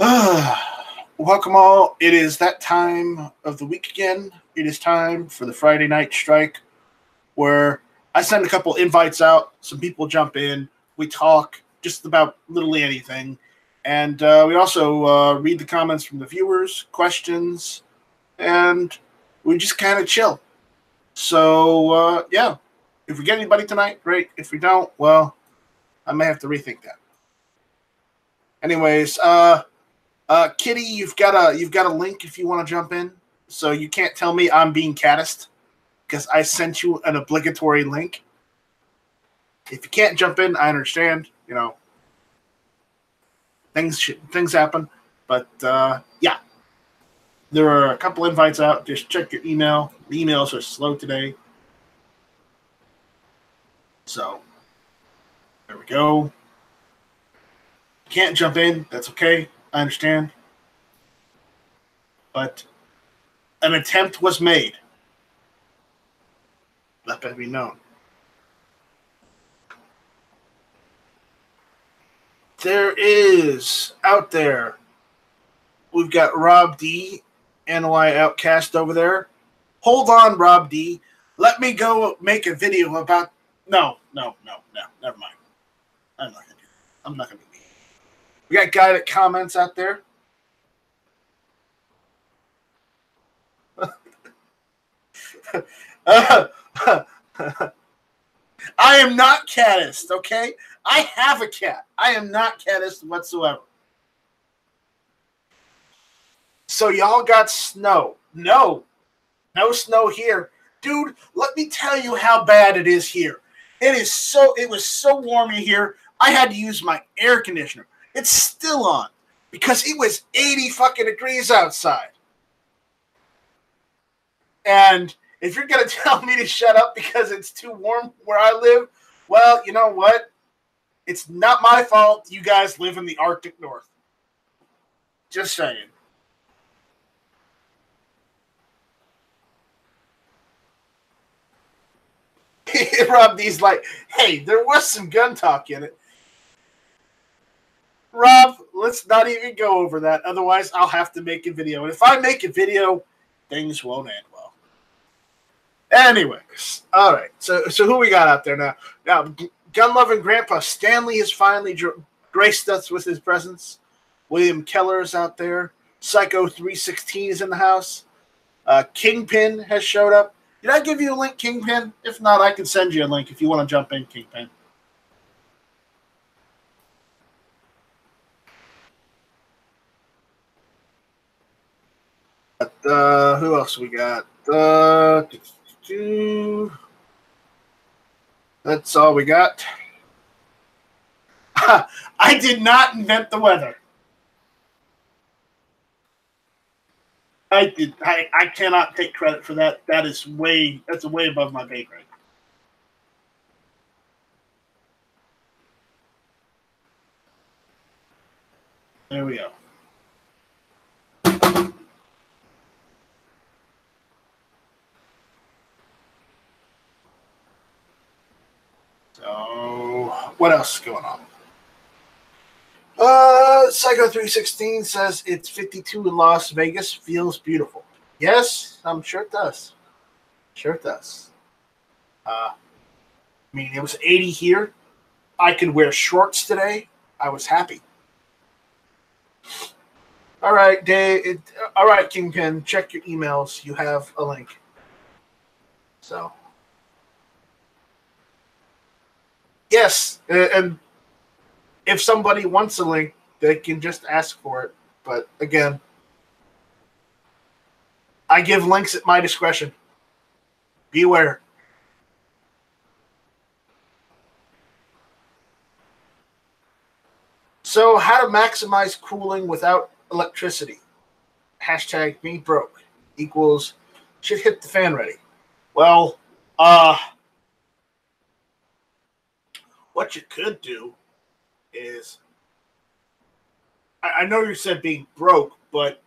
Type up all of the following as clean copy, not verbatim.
Welcome all. It is that time of the week again. It is time for the Friday night strike where I send a couple invites out. Some people jump in. We talk just about literally anything. And we also read the comments from the viewers, questions, and we just kind of chill. So, yeah. If we get anybody tonight, great. If we don't, well, I may have to rethink that. Anyways, Kitty, you've got a link if you want to jump in. So you can't tell me I'm being caddised because I sent you an obligatory link. If you can't jump in, I understand. You know, things happen, but yeah, there are a couple invites out. Just check your email. The emails are slow today, so there we go. Can't jump in. That's okay. I understand. But an attempt was made. Let that be known. There is out there. We've got Rob D, NY Outcast over there. Hold on, Rob D. Let me go make a video about. No. Never mind. I'm not gonna do that. I'm not gonna do that. We got a guy that comments out there. I am not caddised, okay? I have a cat. I am not caddised whatsoever. So y'all got snow. No snow here. Dude, let me tell you how bad it is here. It was so warm in here, I had to use my air conditioner. It's still on because it was 80 fucking degrees outside. And if you're going to tell me to shut up because it's too warm where I live, well, you know what? It's not my fault you guys live in the Arctic North. Just saying. Rob D's like, hey, there was some gun talk in it. Rob, let's not even go over that. Otherwise, I'll have to make a video. And if I make a video, things won't end well. Anyways, all right. So who we got out there now? Now, gun-loving Grandpa Stanley has finally graced us with his presence. William Keller is out there. Psycho 316 is in the house. Kingpin has showed up. Did I give you a link, Kingpin? If not, I can send you a link if you want to jump in, Kingpin. Who else we got? That's all we got. I did not invent the weather. I cannot take credit for that. That's way above my pay grade. There we go. So, what else is going on? Psycho 316 says it's 52 in Las Vegas. Feels beautiful. Yes, I'm sure it does. Sure it does. I mean, it was 80 here. I could wear shorts today. I was happy. All right, Dave. All right, Kingpin. Check your emails. You have a link. So. Yes, and if somebody wants a link, they can just ask for it. But again, I give links at my discretion. Be aware. So, how to maximize cooling without electricity? Hashtag me broke equals should hit the fan ready. Well, what you could do is, I know you said being broke, but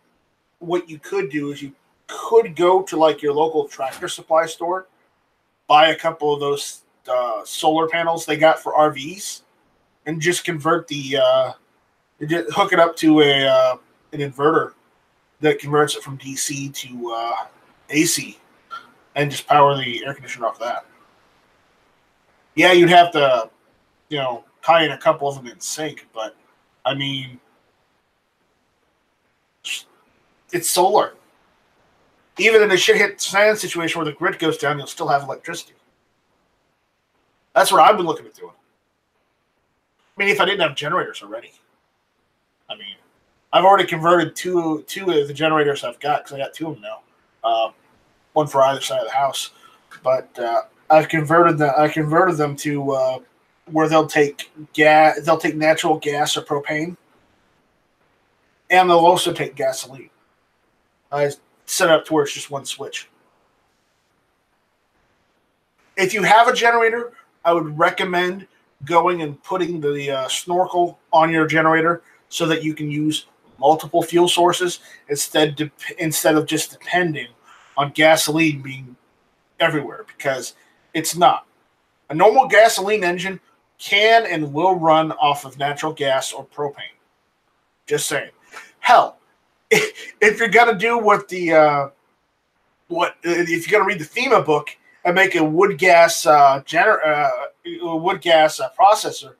what you could do is you could go to like your local Tractor Supply store, buy a couple of those solar panels they got for RVs, and just convert the hook it up to an inverter that converts it from DC to AC and just power the air conditioner off that. Yeah, you'd have to, tie in a couple of them in sync, but I mean, it's solar. Even in a shit hit sand situation where the grid goes down, you'll still have electricity. That's what I've been looking at doing. I mean, if I didn't have generators already. I mean, I've already converted two of the generators I've got, because I got two of them now. One for either side of the house. But I've converted them to where they'll take natural gas or propane, and they'll also take gasoline. I set it up to where it's just one switch. If you have a generator, I would recommend going and putting the snorkel on your generator so that you can use multiple fuel sources instead of just depending on gasoline being everywhere, because it's not. A normal gasoline engine can and will run off of natural gas or propane. Just saying. Hell, if you're gonna do if you're gonna read the FEMA book and make a wood gas processor,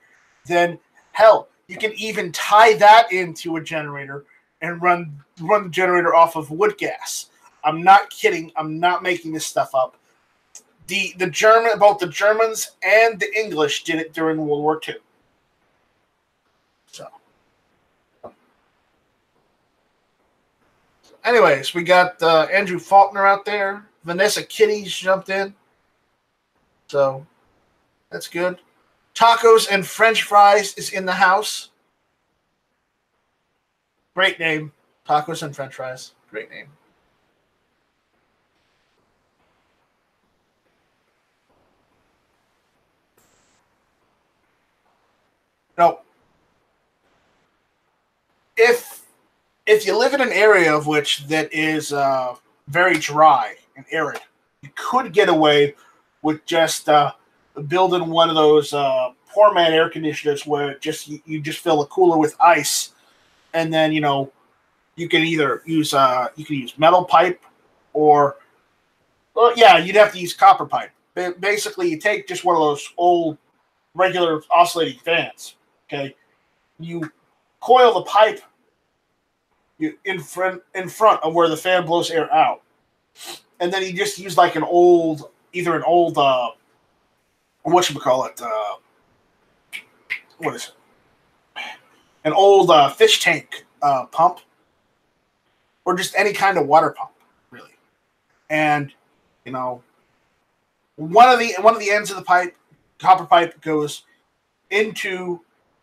then hell, you can even tie that into a generator and run the generator off of wood gas. I'm not kidding. I'm not making this stuff up. Both the Germans and the English did it during World War II. So, anyways, we got Andrew Faulkner out there. Vanessa Kitty's jumped in. So, that's good. Tacos and French Fries is in the house. Great name. Tacos and French Fries. Great name. Now, if you live in an area of which that is very dry and arid, you could get away with just building one of those poor man air conditioners where you just fill a cooler with ice, and then you can either use metal pipe or you'd have to use copper pipe. Basically, you take just one of those old regular oscillating fans. Okay, you coil the pipe in front of where the fan blows air out, and then you just use like an old whatchamacallit, what is it? An old fish tank pump, or just any kind of water pump, really. And one of the ends of the pipe, copper pipe, goes into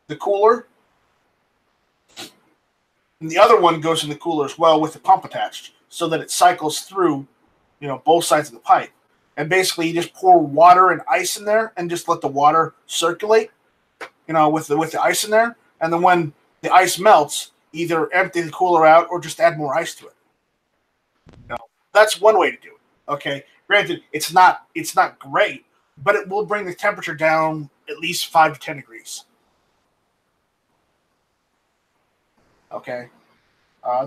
the cooler, and the other one goes in the cooler as well with the pump attached, so that it cycles through, both sides of the pipe. And basically, you just pour water and ice in there, and just let the water circulate, with the ice in there. And then when the ice melts, either empty the cooler out or just add more ice to it. That's one way to do it. Okay, granted, it's not great, but it will bring the temperature down at least 5 to 10 degrees. Okay,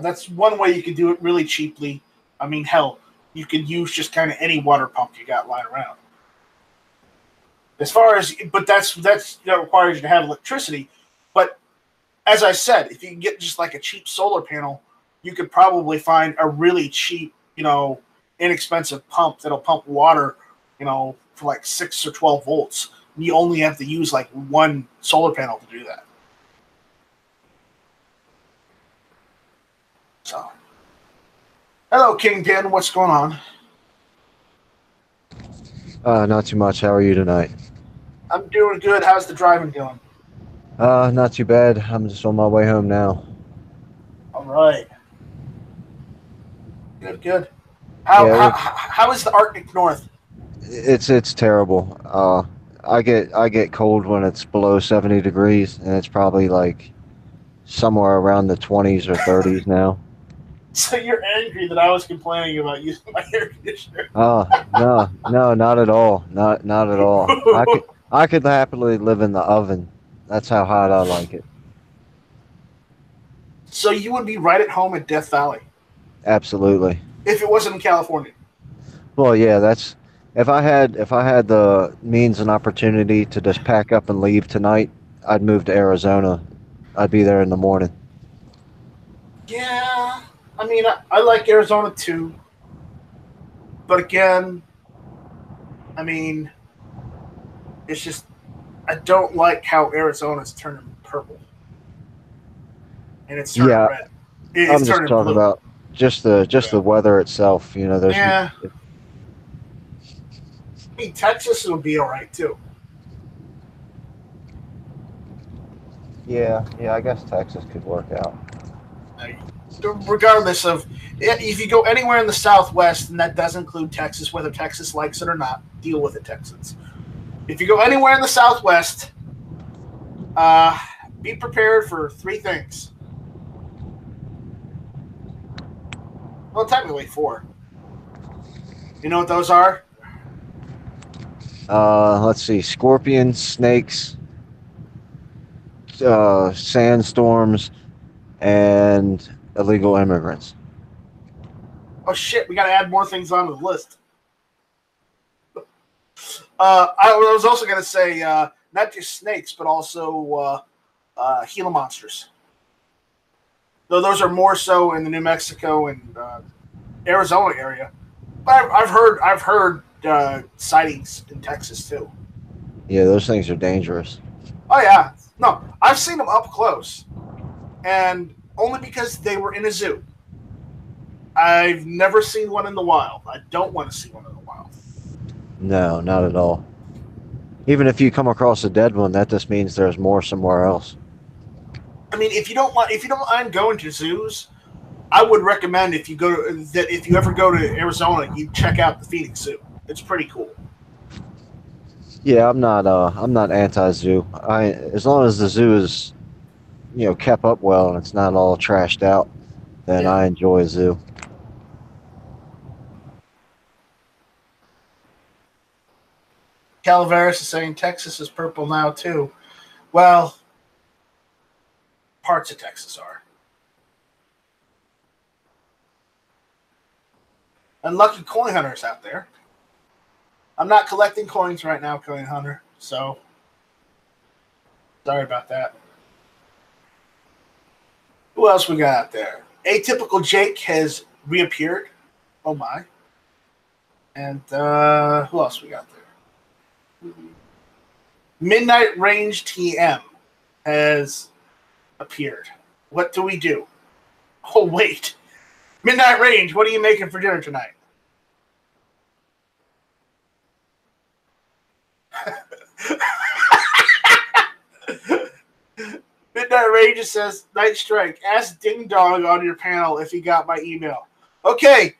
that's one way you can do it really cheaply. I mean, hell, you could use just kind of any water pump you got lying around. But that requires you to have electricity. But as I said, if you can get just like a cheap solar panel, you could probably find a really cheap, inexpensive pump that'll pump water, for like 6 or 12 volts. And you only have to use like one solar panel to do that. So, hello, Kingpin. What's going on? Not too much. How are you tonight? I'm doing good. How's the driving going? Not too bad. I'm just on my way home now. All right. Good. How is the Arctic North? It's terrible. I get cold when it's below 70 degrees, and it's probably like somewhere around the 20s or 30s now. So you're angry that I was complaining about using my air conditioner? Oh, no, not at all. Not at all. I could happily live in the oven. That's how hot I like it. So you would be right at home in Death Valley Absolutely. if it wasn't in California. Well, yeah, that's if I had the means and opportunity to just pack up and leave tonight, I'd move to Arizona. I'd be there in the morning. Yeah, I mean, I like Arizona too, but again, I mean, it's just I don't like how Arizona's turning purple and it's turning Yeah, red. I'm It's just turning talking blue. about just the Yeah, weather itself. There's yeah. I mean, Texas will be all right too. yeah, I guess Texas could work out. Like, regardless of if you go anywhere in the Southwest, and that does include Texas, whether Texas likes it or not, deal with it, Texans. If you go anywhere in the Southwest, uh, be prepared for three things. Well, technically four. You know what those are? Let's see, scorpions, snakes, sandstorms, and illegal immigrants. Oh shit, we got to add more things onto the list. I was also going to say not just snakes, but also Gila monsters. Though those are more so in the New Mexico and Arizona area. But I've heard sightings in Texas too. Yeah, those things are dangerous. Oh yeah, no, I've seen them up close, and only because they were in a zoo. I've never seen one in the wild. I don't want to see one in the wild. No, not at all. Even if you come across a dead one, that just means there's more somewhere else. I mean, if you don't mind going to zoos, I would recommend if you ever go to Arizona, you check out the Phoenix Zoo. It's pretty cool. Yeah, I'm not anti-zoo. As long as the zoo is, kept up well and it's not all trashed out, then Yeah. I enjoy a zoo. Calaveras is saying Texas is purple now too. Well, parts of Texas are. Unlucky coin hunters out there. I'm not collecting coins right now, coin hunter. So sorry about that. Who else we got out there? Atypical Jake has reappeared. Oh my. And who else we got there? Midnight Range TM has appeared. What do we do? Oh wait. Midnight Range, what are you making for dinner tonight? Midnight Range says, Night Strike, ask Ding Dong on your panel if he got my email. Okay,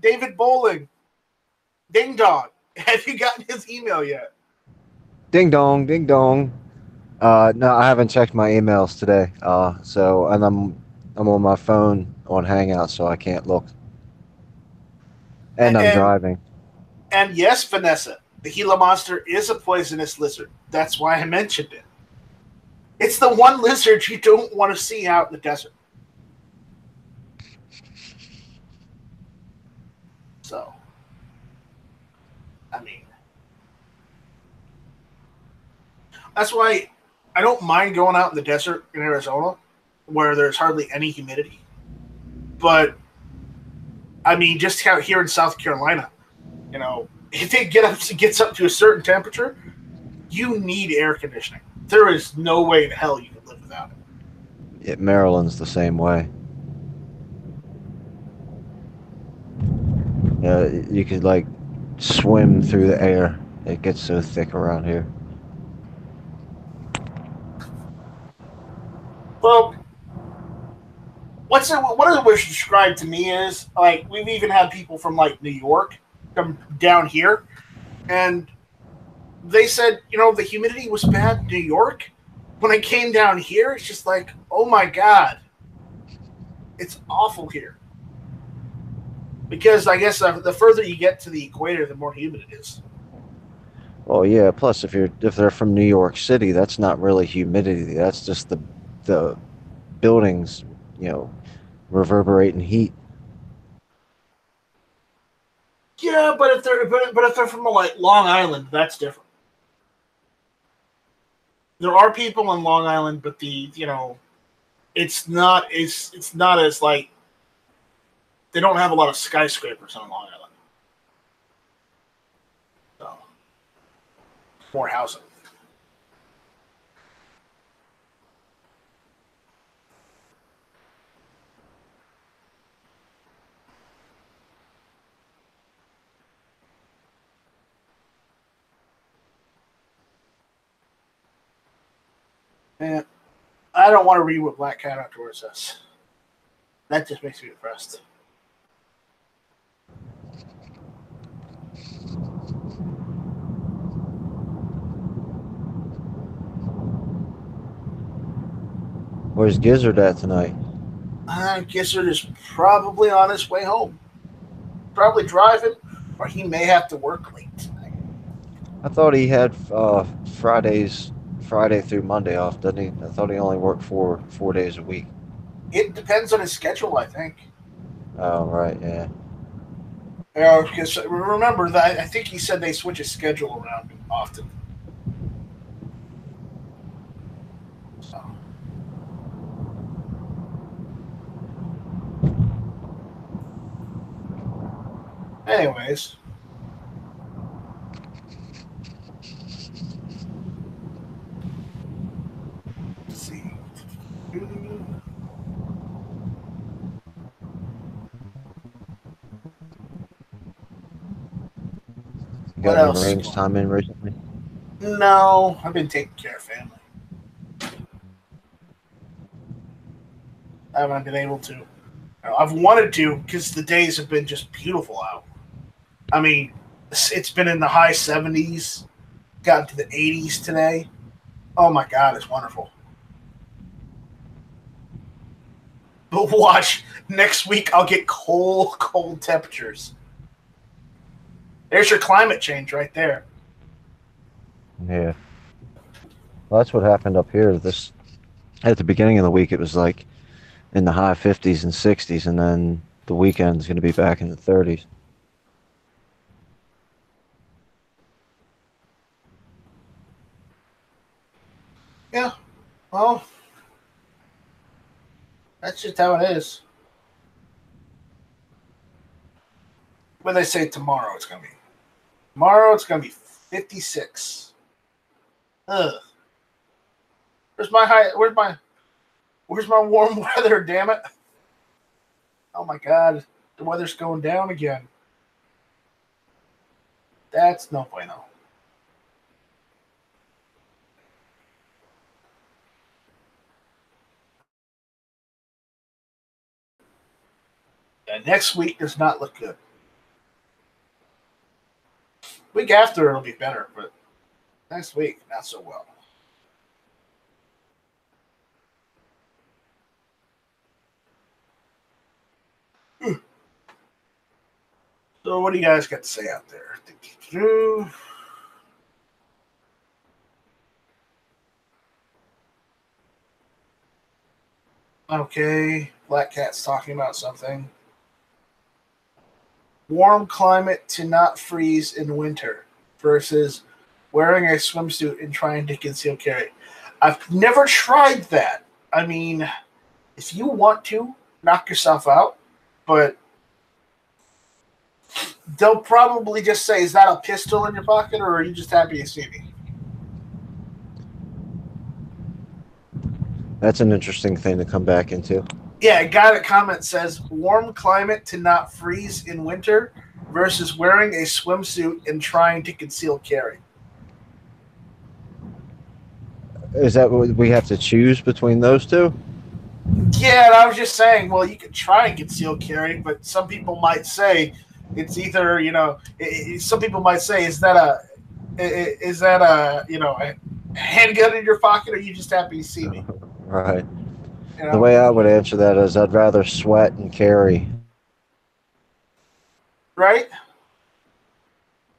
David Bowling, Ding Dong, have you gotten his email yet? Ding dong, ding dong. No, I haven't checked my emails today. And I'm on my phone on Hangout, so I can't look. And I'm And driving. and yes, Vanessa, the Gila monster is a poisonous lizard. That's why I mentioned it. It's the one lizard you don't want to see out in the desert. So, I mean, that's why I don't mind going out in the desert in Arizona where there's hardly any humidity. But, I mean, just out here in South Carolina, if it gets up to a certain temperature, you need air conditioning. There is no way in hell you can live without it. Maryland's the same way. You could like swim through the air. It gets so thick around here. Well, what it was described to me is like we've even had people from like New York come down here, and they said the humidity was bad in New York. When I came down here, it's just like, oh my god, it's awful here. Because I guess the further you get to the equator, the more humid it is. Well, yeah. Plus, if they're from New York City, that's not really humidity. That's just the buildings, reverberating heat. Yeah, but if they're from like Long Island, that's different. There are people on Long Island, but it's not as like they don't have a lot of skyscrapers on Long Island. So more housing. And I don't want to read what Black Cat Outdoors says. That just makes me depressed. Where's Gizzard at tonight? Gizzard is probably on his way home. Probably driving, or he may have to work late tonight. I thought he had Friday through Monday off, doesn't he? I thought he only worked 4 days a week. It depends on his schedule, I think. Oh, right, yeah. Because remember that I think he said they switch his schedule around often. So. Anyways. Let's see. You What got any else? range time in recently? No, I've been taking care of family. I haven't been able to. I've wanted to because the days have been just beautiful out. I mean, it's been in the high 70s, got to the 80s today. Oh my God, it's wonderful. But watch, next week I'll get cold temperatures. There's your climate change right there. Yeah. Well, that's what happened up here. At the beginning of the week, it was like in the high 50s and 60s, and then the weekend's going to be back in the 30s. Yeah, well, that's just how it is. When they say tomorrow, it's gonna be 56. Ugh. Where's my high? Where's my warm weather? Damn it! Oh my God, the weather's going down again. That's no bueno. And next week does not look good. Week after it'll be better, but next week not so well. So what do you guys got to say out there? Okay, Black Cat's talking about something. Warm climate to not freeze in winter versus wearing a swimsuit and trying to conceal carry. I've never tried that. I mean, if you want to, knock yourself out, but they'll probably just say, "Is that a pistol in your pocket, or are you just happy to see me?" That's an interesting thing to come back into. Yeah, a guy that comments says, "Warm climate to not freeze in winter versus wearing a swimsuit and trying to conceal carry." Is that what we have to choose between those two? Yeah, and I was just saying, well, you could try and conceal carry, but some people might say it's either, some people might say, is that a handgun in your pocket, or are you just happy to see me? Right. The way I would answer that is I'd rather sweat and carry. Right?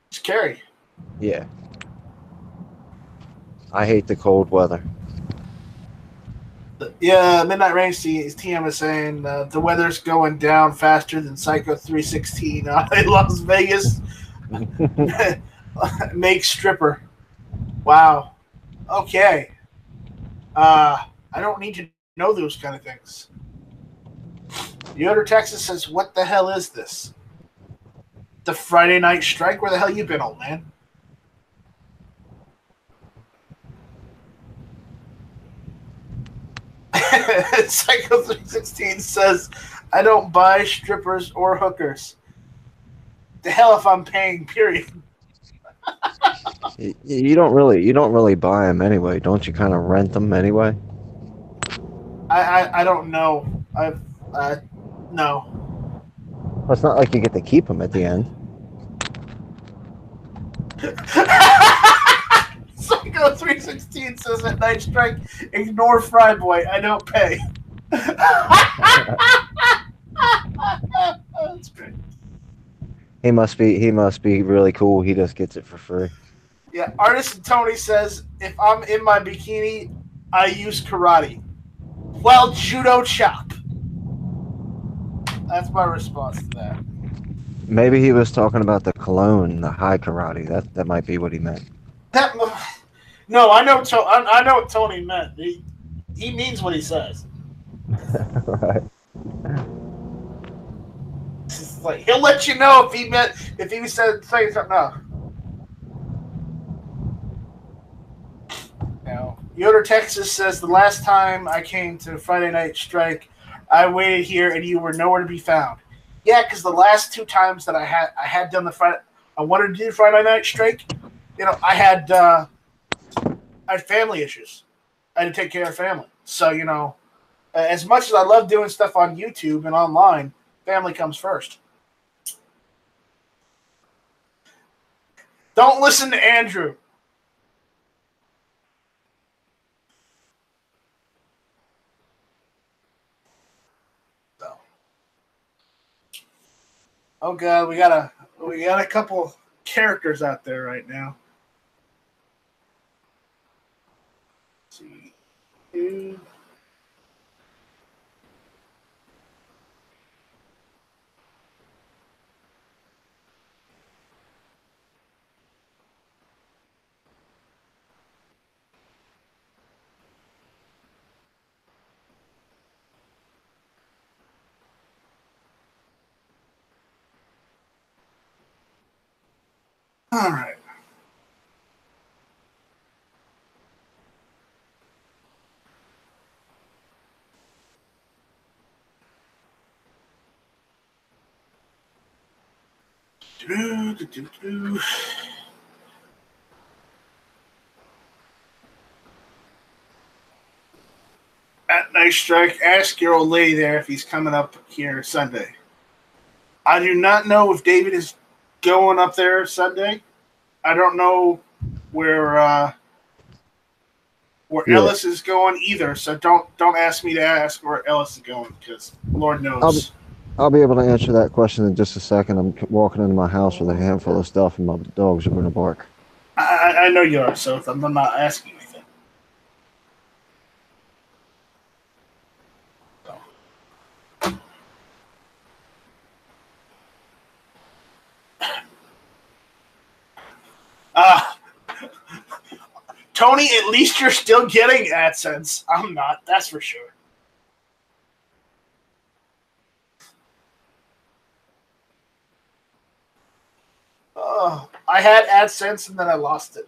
Just carry. Yeah. I hate the cold weather. Yeah, Midnight Range TM is saying the weather's going down faster than Psycho 316 in Las Vegas. Make stripper. Wow. Okay. I don't need to know those kind of things. Yoder, Texas says, "What the hell is this? The Friday Night Strike? Where the hell you been, old man?" Psycho 316 says, "I don't buy strippers or hookers. The hell if I'm paying, period." You don't really buy them anyway, don't you? Kind of rent them anyway. I don't know. I've no. Well, it's not like you get to keep them at the end. Psycho 316 says at Night Strike, "Ignore Fryboy. I don't pay." That's great. He must be really cool. He just gets it for free. Yeah, Artist Tony says, "If I'm in my bikini, I use karate. Well, judo chop." That's my response to that. Maybe he was talking about the cologne, the high karate. That might be what he meant. That no, I know. I know what Tony meant. He means what he says. Right. It's like he'll let you know if he said saying something else. Now, Yoder, Texas says, "The last time I came to Friday Night Strike, I waited here and you were nowhere to be found." Yeah, because the last two times that I had done I wanted to do Friday Night Strike. I had family issues. I had to take care of family. So as much as I love doing stuff on YouTube and online, family comes first. Don't listen to Andrew. So. Oh god, we got a couple characters out there right now. Let's see. All right. At Night Strike, ask your old lady there if he's coming up here Sunday. I do not know if David is going up there Sunday. I don't know where Yeah. Ellis is going either. So don't ask me to ask where Ellis is going because Lord knows. I'll be able to answer that question in just a second. I'm walking into my house with a handful of stuff, and my dogs are going to bark. I know you are, so I'm not asking anything. Tony, at least you're still getting AdSense. I'm not, that's for sure. I had AdSense and then I lost it.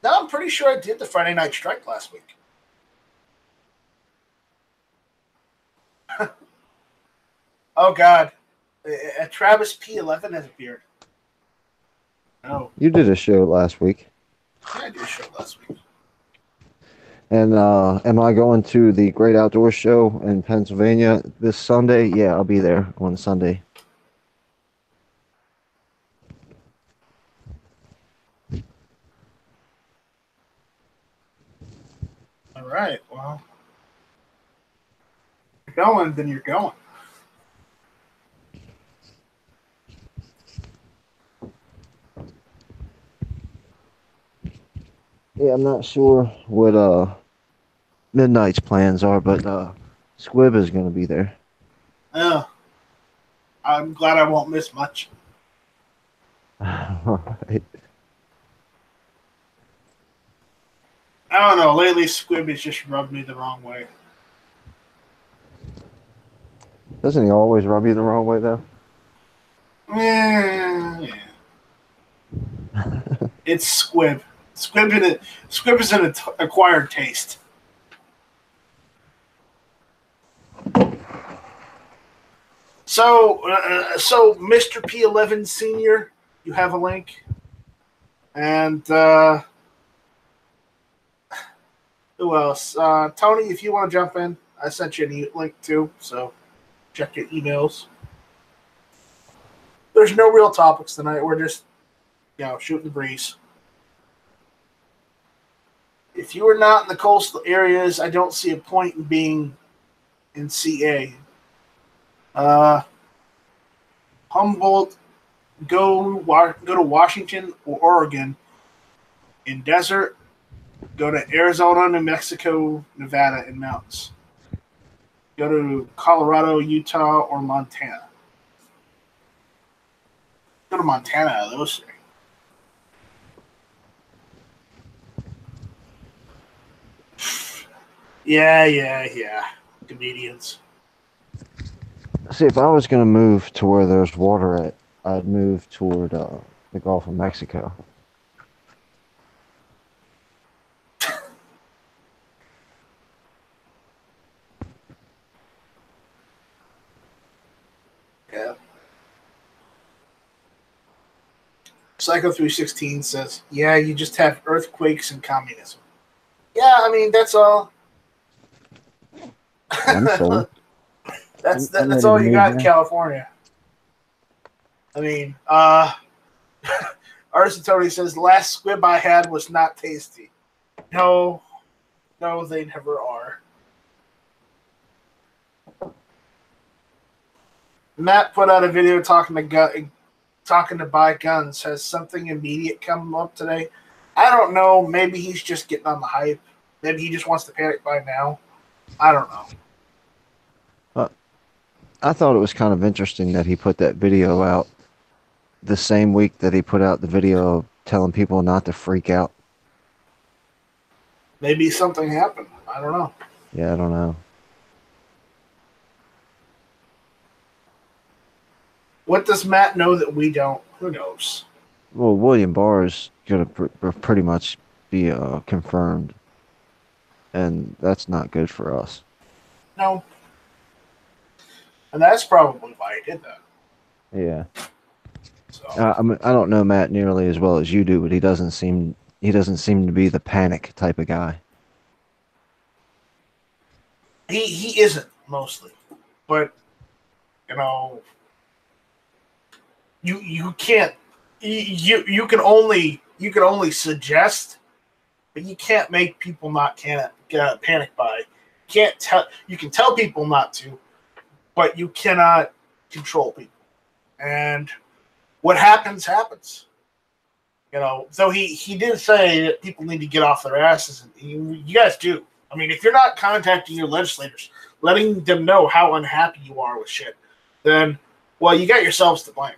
No, I'm pretty sure I did the Friday Night Strike last week. Oh, God. Travis P11 has appeared. No. You did a show last week. Yeah, I did a show last week. And am I going to the Great Outdoor Show in Pennsylvania this Sunday? Yeah, I'll be there on Sunday. All right. Well, if you're going, then you're going. Yeah, I'm not sure what Midnight's plans are, but Squib is going to be there. Yeah, I'm glad I won't miss much. Right. I don't know. Lately, Squib has just rubbed me the wrong way. Doesn't he always rub you the wrong way though? Yeah. It's Squib. Squib is an acquired taste. So Mr. P11 Senior, you have a link, and who else? Tony, if you want to jump in, I sent you a link too. So check your emails. There's no real topics tonight. We're just shooting the breeze. If you are not in the coastal areas, I don't see a point in being in CA. Humboldt, go to Washington or Oregon. In desert, go to Arizona, New Mexico, Nevada, and mountains. Go to Colorado, Utah, or Montana. Go to Montana out of those three. Yeah. Comedians. See, if I was going to move to where there's water at, I'd move toward the Gulf of Mexico. Yeah. Psycho 316 says, "Yeah, you just have earthquakes and communism." Yeah, I mean that's all. I'm sold. I'm That's ready to all you move got in there. California. I mean, Artisan Tony says, "Last squib I had was not tasty." No, no, they never are. Matt put out a video talking to buy guns. Has something immediate come up today? I don't know. Maybe he's just getting on the hype. Maybe he just wants to panic buy now. I don't know. Uh, I thought it was kind of interesting that he put that video out the same week that he put out the video telling people not to freak out. Maybe something happened. I don't know. Yeah, I don't know. What does Matt know that we don't? Who knows? Well, William Barr is going to pretty much be confirmed, and that's not good for us. No. And that's probably why he did that. Yeah. So I don't know Matt nearly as well as you do, but he doesn't seem to be the panic type of guy. he isn't mostly, but you know, you can't you can only suggest, but you can't make people not panic buy. You can tell people not to, but you cannot control people. And what happens. So he did say that people need to get off their asses, and you guys do. I mean, if you're not contacting your legislators, letting them know how unhappy you are with shit, then, well, you got yourselves to blame.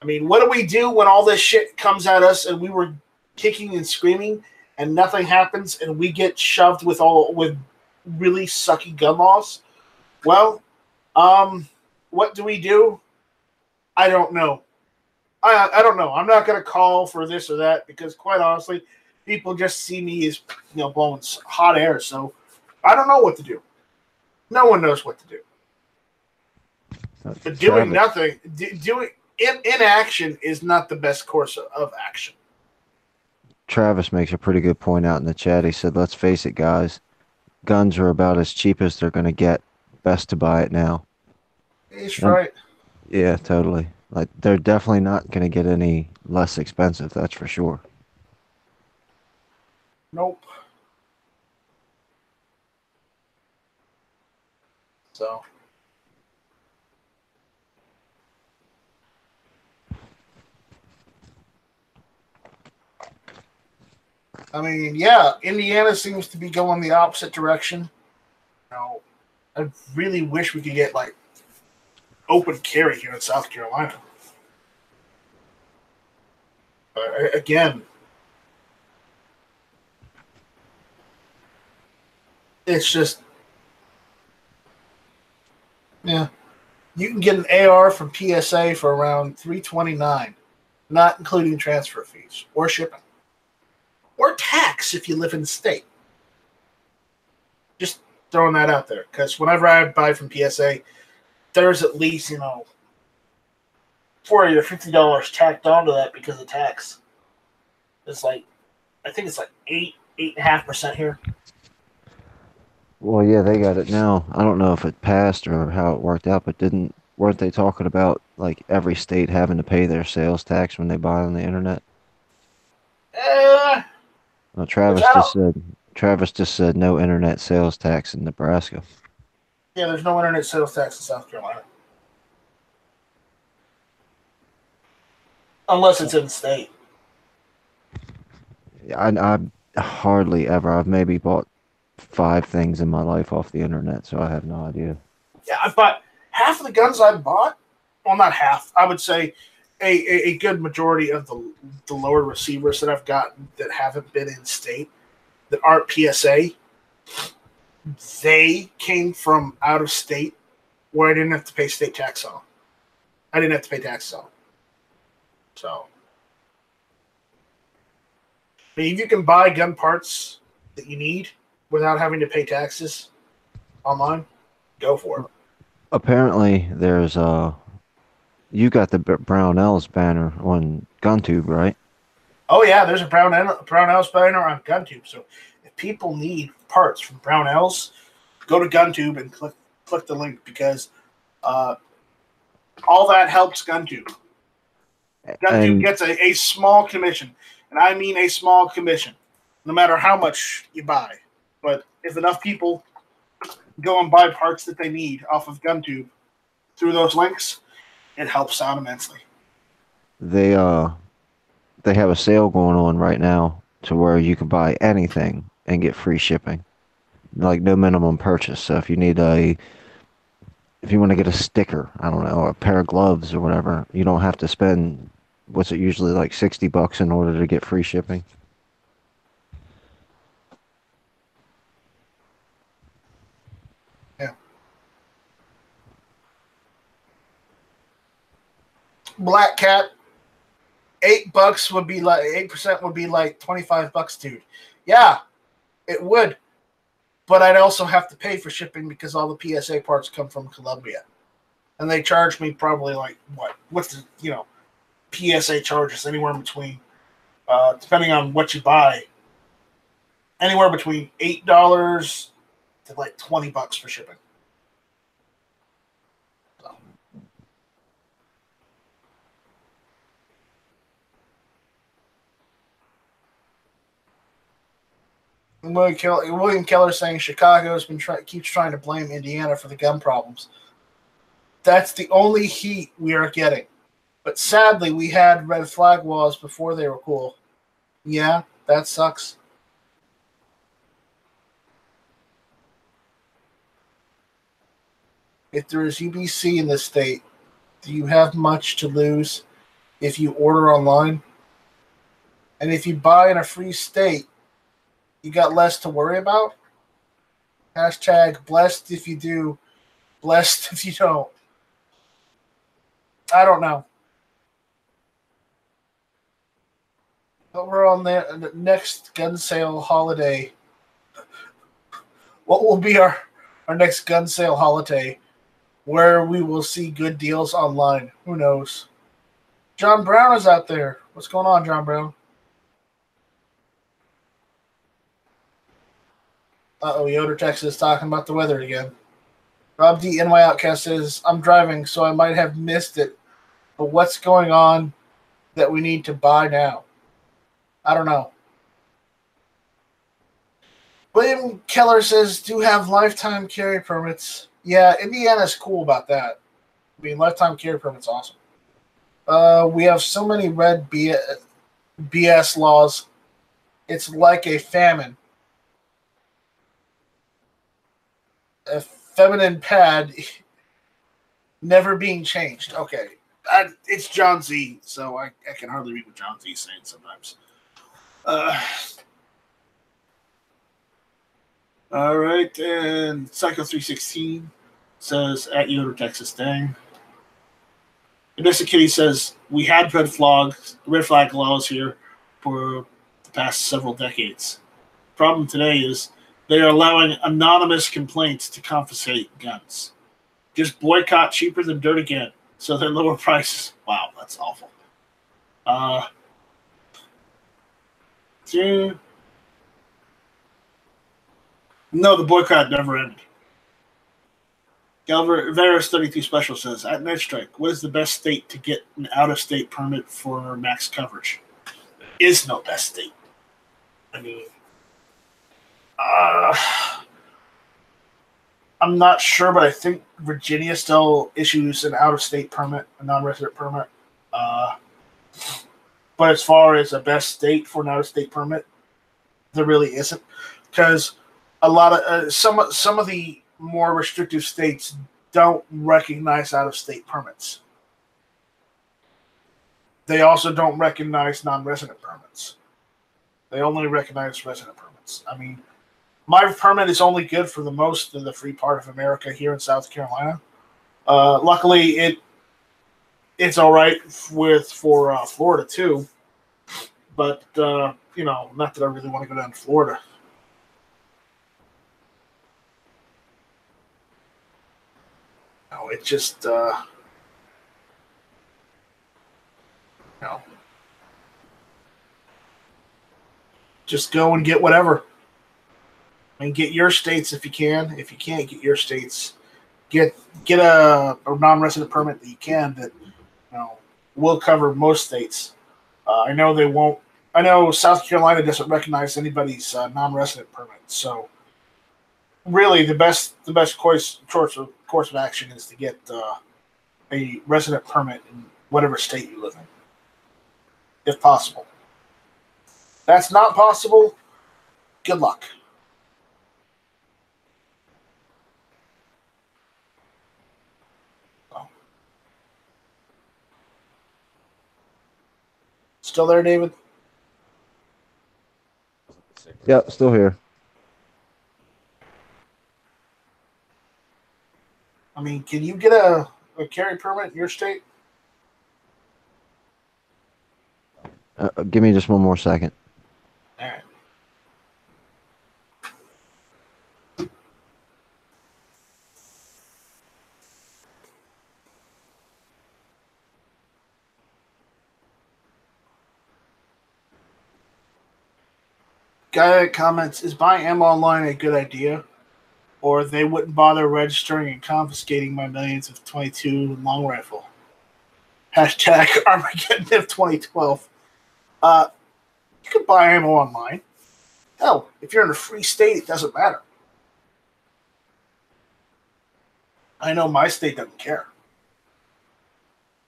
I mean, what do we do when all this shit comes at us and we were kicking and screaming and nothing happens and we get shoved with really sucky gun laws? Well, what do we do? I don't know. I don't know. I'm not going to call for this or that because, quite honestly, people just see me as blowing hot air. So I don't know what to do. No one knows what to do. But doing Travis nothing, doing inaction is not the best course of action. Travis makes a pretty good point out in the chat. He said, "Let's face it, guys. Guns are about as cheap as they're going to get. Best to buy it now." He's And right. yeah, totally. Like they're definitely not going to get any less expensive. That's for sure. Nope. So I mean, yeah, Indiana seems to be going the opposite direction. I really wish we could get like open carry here in South Carolina. But again, it's just yeah. You can get an AR from PSA for around $329, not including transfer fees or shipping or tax if you live in the state. Just throwing that out there because whenever I buy from PSA, there's at least $40 to $50 tacked onto that because of tax. It's like I think it's like 8.5% here. Well, yeah, they got it now. I don't know if it passed or how it worked out, but weren't they talking about like every state having to pay their sales tax when they buy on the internet? Uh, Well, which I don't. Travis just said no internet sales tax in Nebraska. Yeah, there's no internet sales tax in South Carolina unless it's in the state. I hardly ever. I've maybe bought 5 things in my life off the internet, so I have no idea. Yeah, I bought half of the guns I bought. Well, not half. I would say a good majority of the lower receivers that I've gotten that haven't been in state that aren't PSA. They came from out of state where I didn't have to pay state tax on. I didn't have to pay taxes on. So, I mean, if you can buy gun parts that you need without having to pay taxes online, go for it. Apparently, there's you got the Brownells banner on GunTube, right? Oh yeah, there's a Brownells banner on GunTube. So if people need parts from Brownells, go to GunTube and click the link because all that helps GunTube. GunTube gets a small commission, and I mean a small commission, no matter how much you buy. But if enough people go and buy parts that they need off of GunTube through those links, it helps out immensely. They have a sale going on right now to where you can buy anything and get free shipping, like no minimum purchase. So if you want to get a sticker, I don't know, or a pair of gloves or whatever, you don't have to spend what's it usually like $60 in order to get free shipping. Yeah. Black Cat, $8 would be like 8% would be like $25, dude. Yeah, it would. But I'd also have to pay for shipping because all the PSA parts come from Colombia. And they charge me probably like what's the PSA charges anywhere between depending on what you buy, anywhere between $8 to like $20 for shipping. So. William Keller saying Chicago's keeps trying to blame Indiana for the gun problems. That's the only heat we are getting. But sadly, we had red flag laws before they were cool. Yeah, that sucks. If there is UBC in this state, do you have much to lose if you order online? And if you buy in a free state, you got less to worry about? Hashtag blessed if you do, blessed if you don't. I don't know. But we're on the next gun sale holiday. What will be our next gun sale holiday where we will see good deals online? Who knows? John Brown is out there. What's going on, John Brown? Yoder, Texas, talking about the weather again. Rob D. NY Outcast says, I'm driving, so I might have missed it. But what's going on that we need to buy now? I don't know. William Keller says, do have lifetime carry permits. Yeah, Indiana's cool about that. I mean, lifetime carry permit's awesome. We have so many red BS laws It's like a famine. A feminine pad never being changed. Okay. It's John Z, so I can hardly read what John Z is saying sometimes. All right, and Psycho316 says, at Yoder, Texas, dang. Vanessa Kitty says, we had red flag laws here for the past several decades. The problem today is they are allowing anonymous complaints to confiscate guns. Just boycott cheaper than dirt again, so they're lower prices. Wow, that's awful. No, the boycott never ended. Galvera's 32 Special says, at Night Strike, what is the best state to get an out-of-state permit for max coverage? There is no best state. I mean, I'm not sure, but I think Virginia still issues an out-of-state permit, a non-resident permit. But as far as a best state for an out-of-state permit, there really isn't, because a lot of some of the more restrictive states don't recognize out-of-state permits. They also don't recognize non-resident permits. They only recognize resident permits. I mean, my permit is only good for the most of the free part of America here in South Carolina. Luckily, it's all right for Florida too. But not that I really want to go down to Florida. No, it just just go and get whatever. I mean, get your states if you can. If you can't get your states, get a non-resident permit that you can that will cover most states. I know they won't. I know South Carolina doesn't recognize anybody's non-resident permit. So, really, the best course of action is to get a resident permit in whatever state you live in, if possible. If that's not possible, good luck. Still there, David? Yep, still here. I mean, can you get a carry permit in your state? Give me just one more second. All right. Guy that comments, is buying ammo online a good idea? Or they wouldn't bother registering and confiscating my millions of 22 long rifle. Hashtag Armageddon of 2012. You can buy ammo online. Hell, if you're in a free state, it doesn't matter. I know my state doesn't care.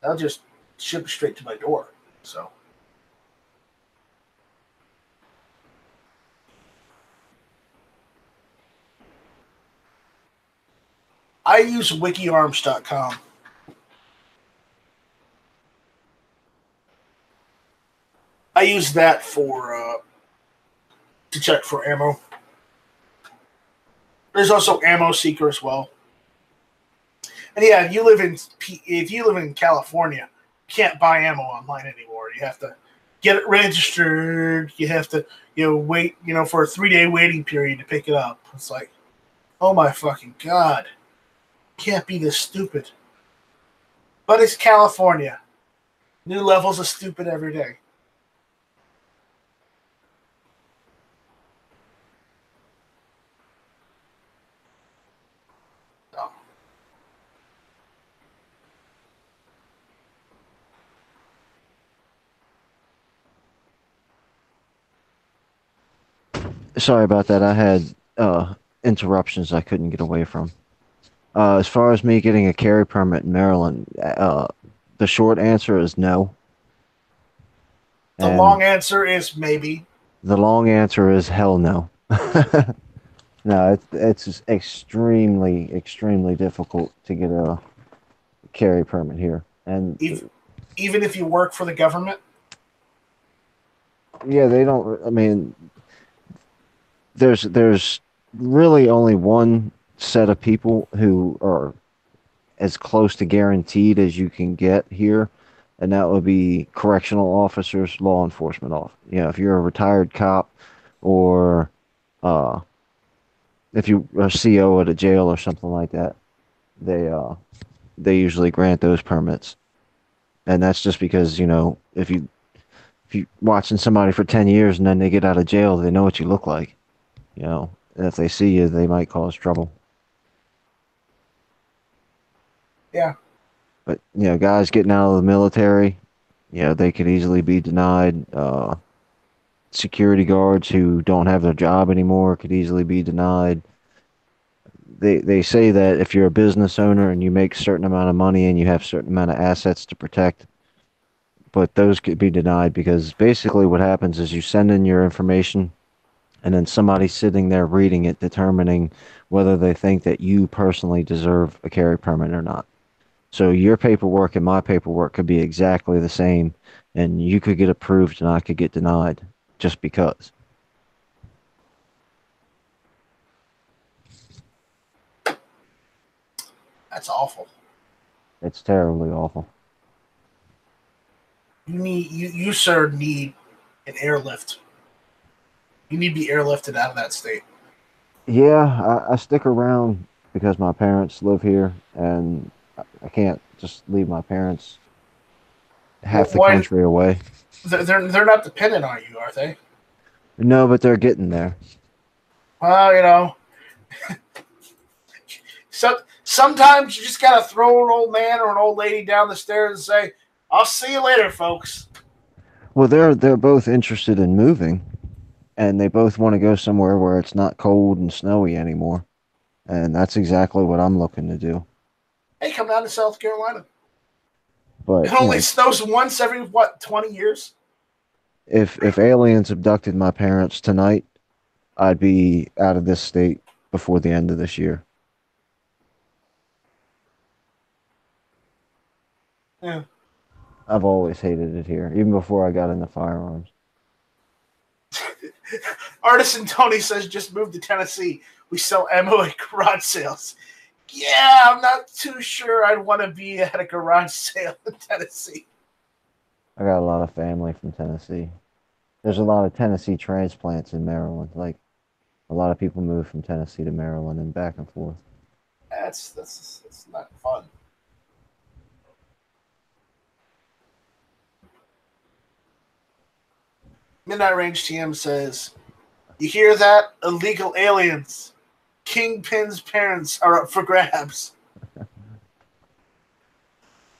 They'll just ship it straight to my door. So. I use wikiarms.com. I use that to check for ammo. There's also Ammo Seeker as well. And yeah, if you live in California, you can't buy ammo online anymore. You have to get it registered. You have to wait for a 3-day waiting period to pick it up. It's like, oh my fucking god. Can't be this stupid. But it's California. New levels of stupid every day. Oh. Sorry about that. I had interruptions I couldn't get away from. As far as me getting a carry permit in Maryland, the short answer is no. The long answer is maybe. The long answer is hell no. No, it's just extremely difficult to get a carry permit here. And Even if you work for the government. yeah, they don't. I mean, there's really only one set of people who are as close to guaranteed as you can get here, and that would be correctional officers, law enforcement off. You know, if you're a retired cop, or uh, if you are a CO at a jail or something like that, they uh they usually grant those permits, and that's just because if you watching somebody for 10 years and then they get out of jail, they know what you look like. You know, and if they see you, they might cause trouble. Yeah. But guys getting out of the military, they could easily be denied. Security guards who don't have their job anymore could easily be denied. They say that if you're a business owner and you make a certain amount of money and you have a certain amount of assets to protect, but those could be denied because basically what happens is you send in your information and then somebody's sitting there reading it, determining whether they think that you personally deserve a carry permit or not. So your paperwork and my paperwork could be exactly the same, and you could get approved and I could get denied just because. That's awful. It's terribly awful. You sir need an airlift. You need to be airlifted out of that state. Yeah, I stick around because my parents live here, and I can't just leave my parents half the Why country away. they're not dependent on you, are they? No, but they're getting there. Well, sometimes you just gotta throw an old man or an old lady down the stairs and say, "I'll see you later, folks." Well, they're both interested in moving, and they both want to go somewhere where it's not cold and snowy anymore. And that's exactly what I'm looking to do. Hey, come down to South Carolina. It But, only snows once every 20 years. if aliens abducted my parents tonight, I'd be out of this state before the end of this year. Yeah. I've always hated it here, even before I got into firearms. Artisan Tony says just moved to Tennessee. We sell ammo at garage sales. Yeah, I'm not too sure I'd want to be at a garage sale in Tennessee. I got a lot of family from Tennessee. There's a lot of Tennessee transplants in Maryland. Like, a lot of people move from Tennessee to Maryland and back and forth. That's not fun. Midnight Range TM says, "You hear that? Illegal aliens. Kingpin's parents are up for grabs."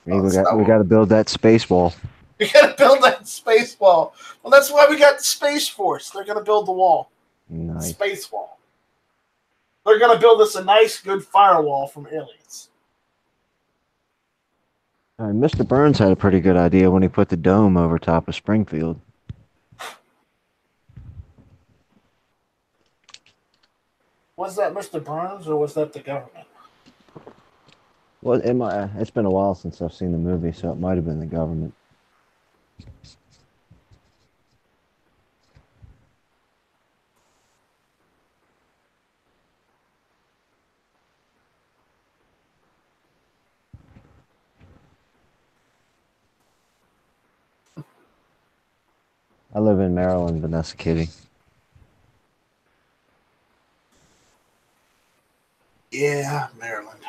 Maybe we got to build that space wall. We gotta build that space wall. Well, that's why we got the Space Force. They're gonna build the wall. Nice. The space wall. They're gonna build us a nice, good firewall from aliens. Mr. Burns had a pretty good idea when he put the dome over top of Springfield. Was that Mr. Burns or was that the government? Well, it's been a while since I've seen the movie, so it might have been the government. I live in Maryland, Vanessa Kitty. Yeah, Maryland.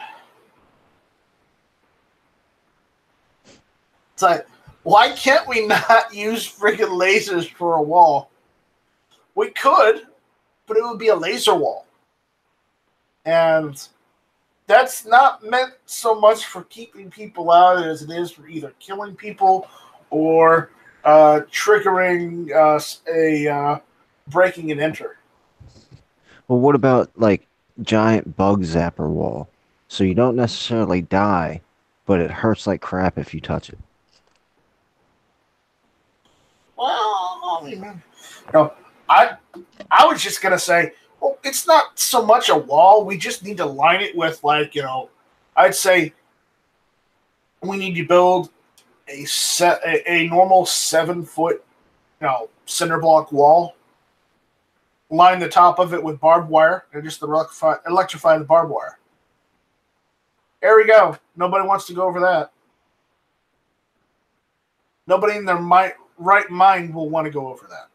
It's like, why can't we not use friggin' lasers for a wall? We could, but it would be a laser wall. And that's not meant so much for keeping people out as it is for either killing people or triggering a breaking and enter. Well, what about like giant bug zapper wall? So you don't necessarily die, but it hurts like crap if you touch it. Well, I mean, I was just gonna say, well, it's not so much a wall. We just need to line it with I'd say we need to build a normal 7 foot cinder block wall. Line the top of it with barbed wire and just electrify the barbed wire. There we go. Nobody wants to go over that. Nobody in their right mind will want to go over that.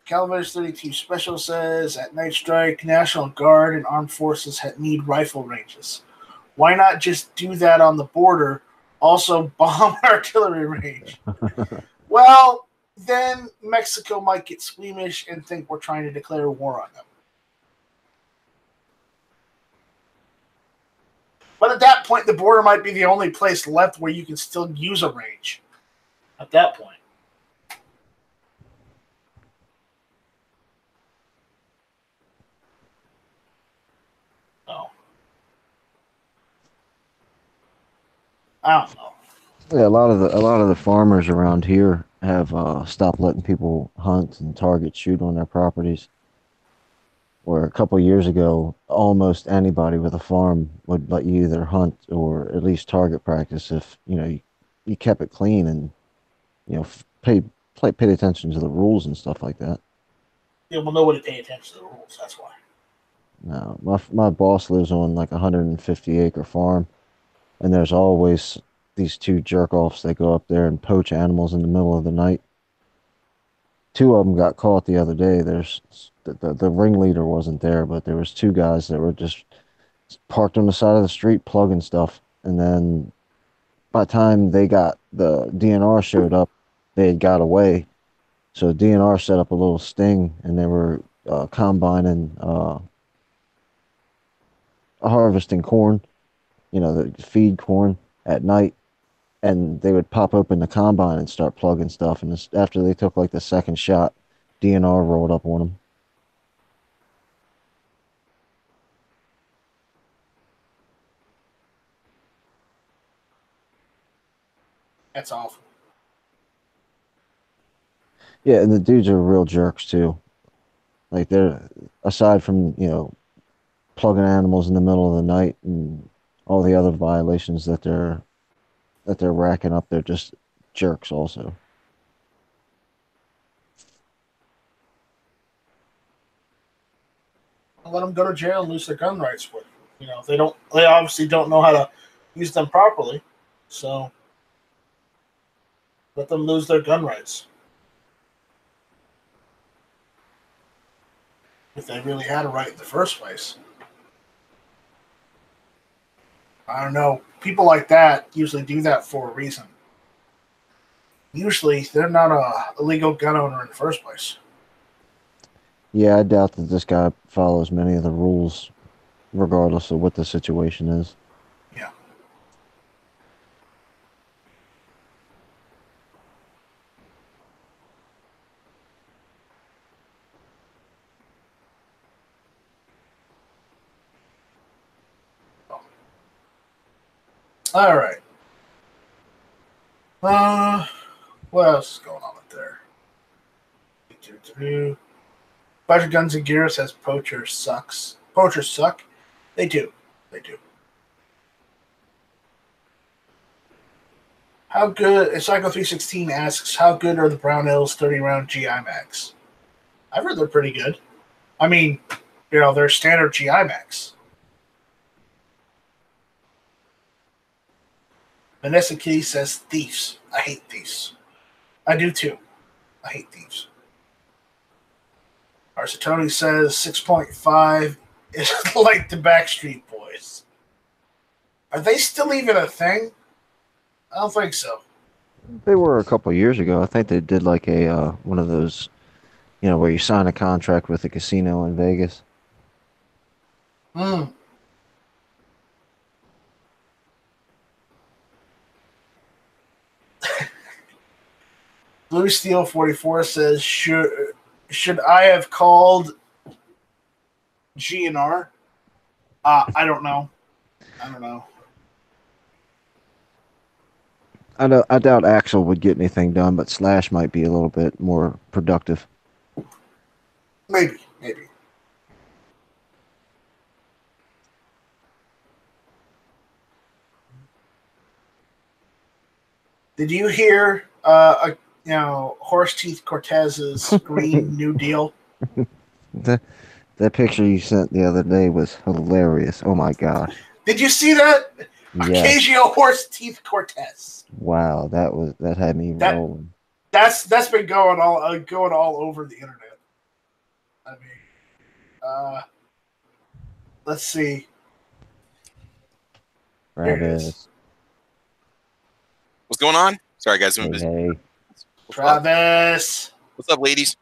Calaveras 32 Special says, at Night Strike, National Guard and Armed Forces need rifle ranges. Why not just do that on the border? Also bomb artillery range. Well, then Mexico might get squeamish and think we're trying to declare war on them. But at that point, the border might be the only place left where you can still use a range. At that point. Oh. I don't know. Yeah, a lot of the farmers around here have stopped letting people hunt and target shoot on their properties. Where a couple of years ago, almost anybody with a farm would let you either hunt or at least target practice if you kept it clean and paid attention to the rules and stuff like that. Yeah, well, nobody pay attention to the rules. That's why. No, my boss lives on like a 150-acre farm, and there's always these two jerk offs that go up there and poach animals in the middle of the night. Two of them got caught the other day. There's the ringleader wasn't there, but there was two guys that were just parked on the side of the street plugging stuff. And then by the time the DNR showed up, they had got away. So DNR set up a little sting, and they were combining, harvesting corn, the feed corn at night. And they would pop open the combine and start plugging stuff. And after they took like the second shot, DNR rolled up on them. That's awful. Yeah, and the dudes are real jerks too. Like they're aside from plugging animals in the middle of the night and all the other violations that they're racking up, they're just jerks also. Let them go to jail and lose their gun rights. They obviously don't know how to use them properly, so let them lose their gun rights. If they really had a right in the first place. I don't know. People like that usually do that for a reason. Usually, they're not a illegal gun owner in the first place. Yeah, I doubt that this guy follows many of the rules, regardless of what the situation is. Yeah. All right. What else is going on up there? Budget Guns and Gear says Poacher sucks. Poachers suck. They do. They do. How good? Psycho 316 asks, how good are the Brownells 30 round GI mags? I've heard they're pretty good. I mean, they're standard GI mags. Vanessa Kitty says thieves. I hate thieves. I do too. I hate thieves. Arsatoni says 6.5 is like the Backstreet Boys. Are they still even a thing? I don't think so. They were a couple of years ago. I think they did like a one of those, where you sign a contract with a casino in Vegas. Hmm. Blue Steel 44 says, sure, should I have called GNR? I don't know. I doubt Axel would get anything done, but Slash might be a little bit more productive. Maybe. Did you hear, Horse Teeth Cortez's Green New Deal? That picture you sent the other day was hilarious. Oh my gosh! Did you see that? Yeah. Ocasio Horse Teeth Cortez. Wow, that had me rolling. That's been going all over the internet. I mean, let's see. Travis. What's going on? Sorry, guys. Hey. Travis. What's up, ladies?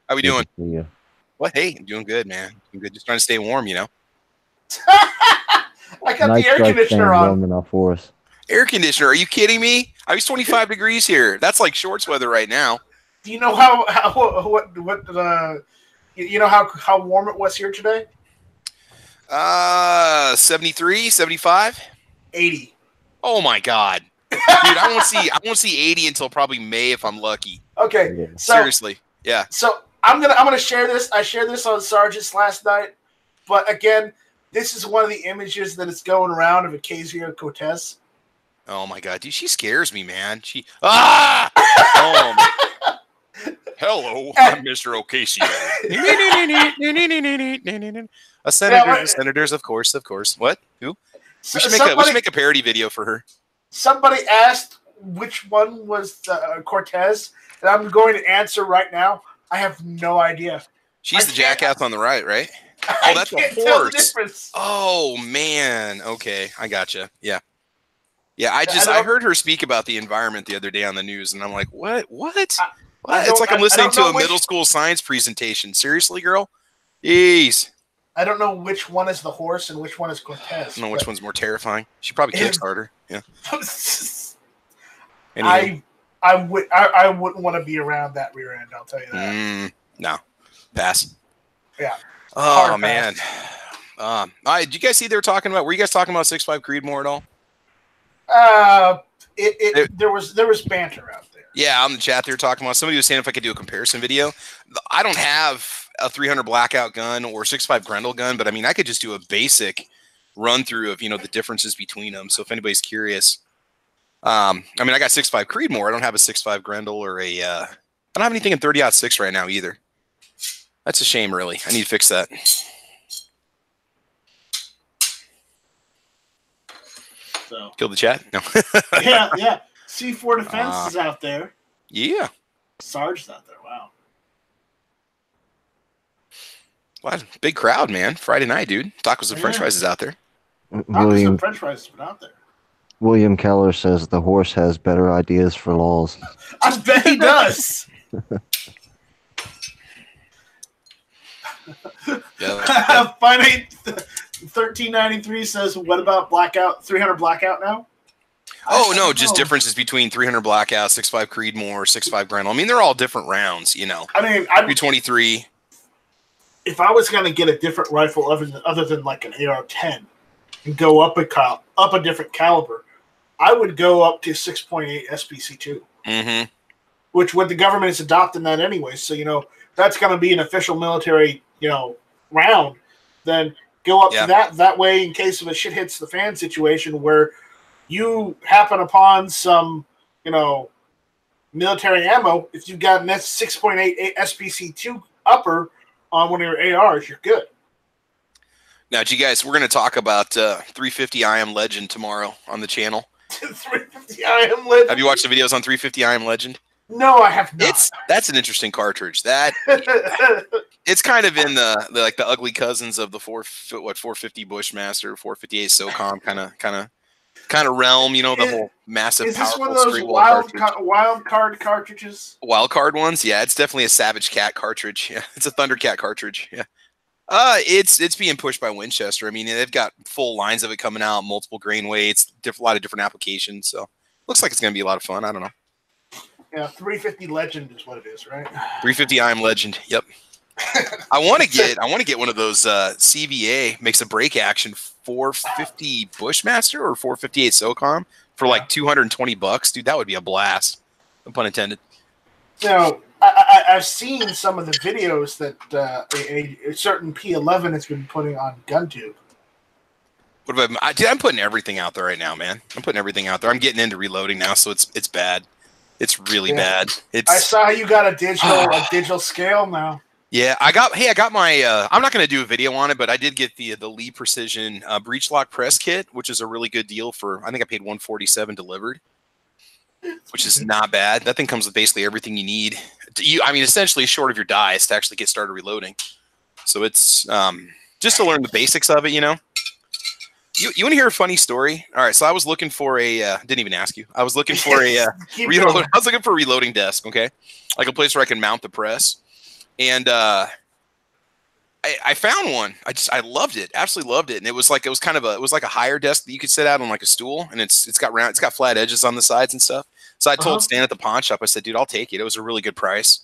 How we doing? See you. What? Hey, I'm doing good, man. I'm good. Just trying to stay warm, I got the air conditioner on. Warm enough for us. Air conditioner? Are you kidding me? I was 25 degrees here. That's like shorts weather right now. Do you know how warm it was here today? 73, 75, 80. Oh my God, dude! I won't see 80 until probably May if I'm lucky. Okay, yeah. So, seriously, yeah. So I'm gonna share this. I shared this on Sargent's last night, but again, this is one of the images that is going around of Ocasio Cortez. Oh my God, dude, she scares me, man. Hello, I'm Mr. Ocasio. Senators, of course. What? Who? We should make a parody video for her. Somebody asked which one was Cortez, and I'm going to answer right now. I have no idea. She's the jackass on the right? Oh, that's a horse. Oh man. Okay, I gotcha. Yeah. I heard her speak about the environment the other day on the news, and I'm like, what? It's like I'm listening to a middle school science presentation. Seriously, girl? Jeez. I don't know which one is the horse and which one is Cortez. I don't know which one's more terrifying. She probably kicks harder. Yeah. I wouldn't want to be around that rear end. I'll tell you that. No, pass. Yeah. Oh man. Did you guys see they were talking about? Were you guys talking about 6'5" Creedmoor at all? There was banter out there. Yeah, on the chat they were talking about. Somebody was saying if I could do a comparison video. I don't have a 300 blackout gun or 6.5 Grendel gun, but I mean I could just do a basic run through of the differences between them. So if anybody's curious, I mean I got 6.5 Creedmoor. I don't have a 6.5 Grendel or a. I don't have anything in 30-06 right now either. That's a shame, really. I need to fix that. So kill the chat. No. yeah. C4 Defense is out there. Yeah. Sarge's out there. Wow. Wow, big crowd, man. Friday night, dude. Tacos and French fries is out there. Tacos and French fries has been out there. William Keller says the horse has better ideas for laws. I bet he does. Finite 1393 says, what about blackout? 300 blackout now? Oh, no, just differences between 300 blackout, 6.5 Creedmoor, 6.5 Grendel. I mean, they're all different rounds, I mean, 323. If I was going to get a different rifle other than like an AR-10 and go up a different caliber, I would go up to 6.8 SPC2. Mm-hmm. Which the government is adopting that anyway. So, that's going to be an official military, round. Then go up to that. That way, in case of a shit hits the fan situation where you happen upon some, military ammo, if you've got an 6.8 SPC2 upper on one of your ARs, you're good. Now, you guys, we're going to talk about 350 I Am Legend tomorrow on the channel. 350 I Am Legend. Have you watched the videos on 350 I Am Legend? No, I have not. That's an interesting cartridge. That it's kind of in the ugly cousins of the 450 Bushmaster, 458 SOCOM kind of realm. The whole massive. Is this powerful one of those wild card cartridges? Wild card ones, yeah. It's definitely a Savage Cat cartridge. Yeah, it's a Thundercat cartridge. Yeah. It's being pushed by Winchester. I mean, they've got full lines of it coming out, multiple grain weights, a lot of different applications. So looks like it's going to be a lot of fun. I don't know. Yeah, 350 Legend is what it is, right? 350 I am Legend. Yep. I want to get one of those CVA makes a break action 450 Bushmaster or 458 SOCOM for like $220, dude. That would be a blast. No pun intended. Now, I've seen some of the videos that a certain P11 has been putting on GunTube. What about dude, I'm putting everything out there right now, man. I'm putting everything out there. I'm getting into reloading now, so it's bad. It's really bad. I saw you got a digital scale now. Yeah, I got my. I'm not going to do a video on it, but I did get the Lee Precision breech lock press kit, which is a really good deal for. I think I paid $147 delivered, which is not bad. That thing comes with basically everything you need. I mean, essentially short of your dice to actually get started reloading. So it's just to learn the basics of it, you know. You want to hear a funny story? All right, so I was looking for a. Didn't even ask you. I was looking for a reload. I was looking for a reloading desk. Okay, like a place where I can mount the press, and I found one. I loved it. Absolutely loved it. And it was like a higher desk that you could sit at on like a stool, and it's got flat edges on the sides and stuff. So I told Stan at the pawn shop, I said, dude, I'll take it. It was a really good price.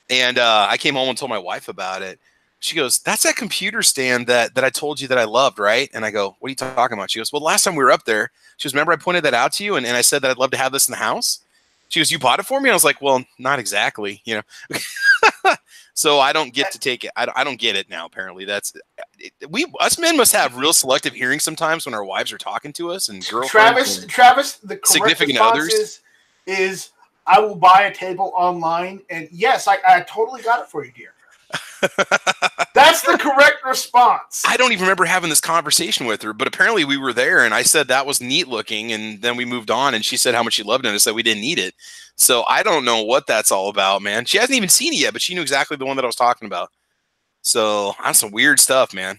And I came home and told my wife about it. She goes, that's that computer stand that I told you that I loved, right? And I go, what are you talking about? She goes, well, last time we were up there, she goes, remember I pointed that out to you and I said that I'd love to have this in the house? She goes, you bought it for me? And I was like, well, not exactly, you know. So I don't get to take it. I don't get it now, apparently. Us men must have real selective hearing sometimes when our wives are talking to us and girlfriends. Travis, the correct significant response others is I will buy a table online, and yes, I totally got it for you, dear. That's the correct response. I don't even remember having this conversation with her, but apparently we were there and I said that was neat looking, and then we moved on and she said how much she loved it and I said we didn't need it. So I don't know what that's all about, man. She hasn't even seen it yet, but she knew exactly the one that I was talking about. So that's some weird stuff, man.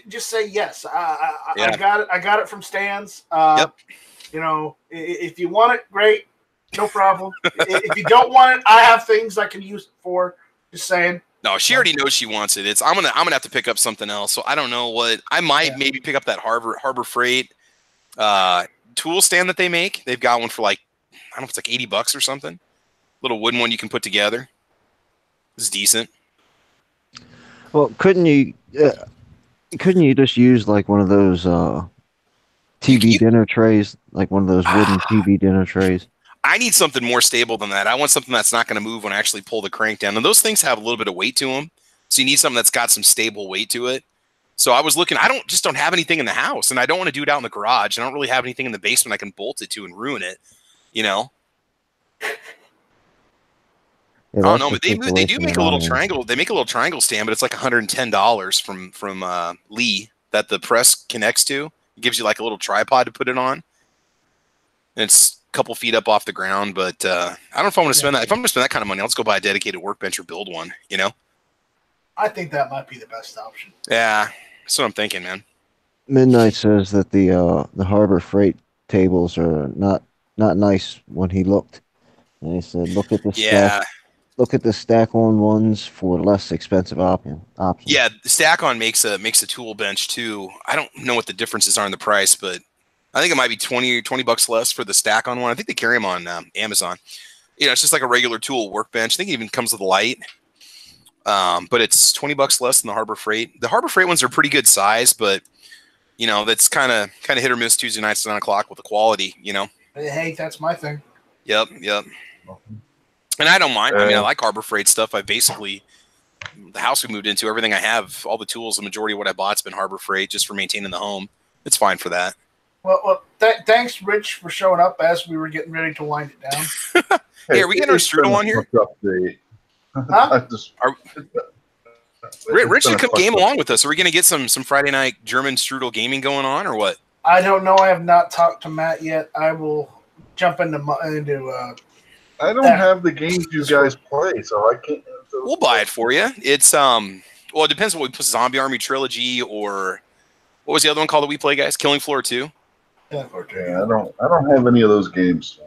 Just say yes. I got it. I got it from Stan's. Yep. You know, if you want it, great. No problem. If you don't want it, I have things I can use it for. Just saying. No, she already knows she wants it. I'm gonna have to pick up something else. So I don't know what I might maybe pick up that Harbor Freight tool stand that they make. They've got one for like I don't know if it's like $80 or something. Little wooden one you can put together. It's decent. Well, couldn't you just use like one of those TV dinner trays, like one of those wooden TV dinner trays? I need something more stable than that. I want something that's not going to move when I actually pull the crank down. And those things have a little bit of weight to them. So you need something that's got some stable weight to it. So I was looking, I don't have anything in the house and I don't want to do it out in the garage. I don't really have anything in the basement I can bolt it to and ruin it, you know? Yeah, I don't know, but they do make a little triangle. They make a little triangle stand, but it's like $110 from Lee that the press connects to. It gives you like a little tripod to put it on. And it's couple feet up off the ground, but I don't know if I want to spend that. If I'm going to spend that kind of money, I'll just go buy a dedicated workbench or build one, you know? I think that might be the best option. Yeah, that's what I'm thinking, man. Midnight says that the Harbor Freight tables are not nice when he looked. And he said, look at the stack. Look at the stack-on ones for less expensive options. Yeah, the stack-on makes a tool bench too. I don't know what the differences are in the price, but I think it might be $20 less for the stack on one. I think they carry them on Amazon. You know, it's just like a regular tool workbench. I think it even comes with a light. But it's $20 less than the Harbor Freight. The Harbor Freight ones are pretty good size, but you know, that's kind of hit or miss Tuesday nights at 9 o'clock with the quality, you know. Hey, that's my thing. Yep. And I don't mind. I mean, I like Harbor Freight stuff. I basically the house we moved into, everything I have, all the tools, the majority of what I bought's been Harbor Freight just for maintaining the home. It's fine for that. Well, thanks, Rich, for showing up as we were getting ready to wind it down. Hey, are we getting our strudel on here? Huh? Rich should come game along with us. Are we going to get some Friday night German strudel gaming going on, or what? I don't know. I have not talked to Matt yet. I will jump into I don't have the games you guys play, so I can't. We'll buy it for you. It's well, it depends on what we put. Zombie Army Trilogy, or what was the other one called that we play, guys? Killing Floor 2. Yeah, I don't have any of those games.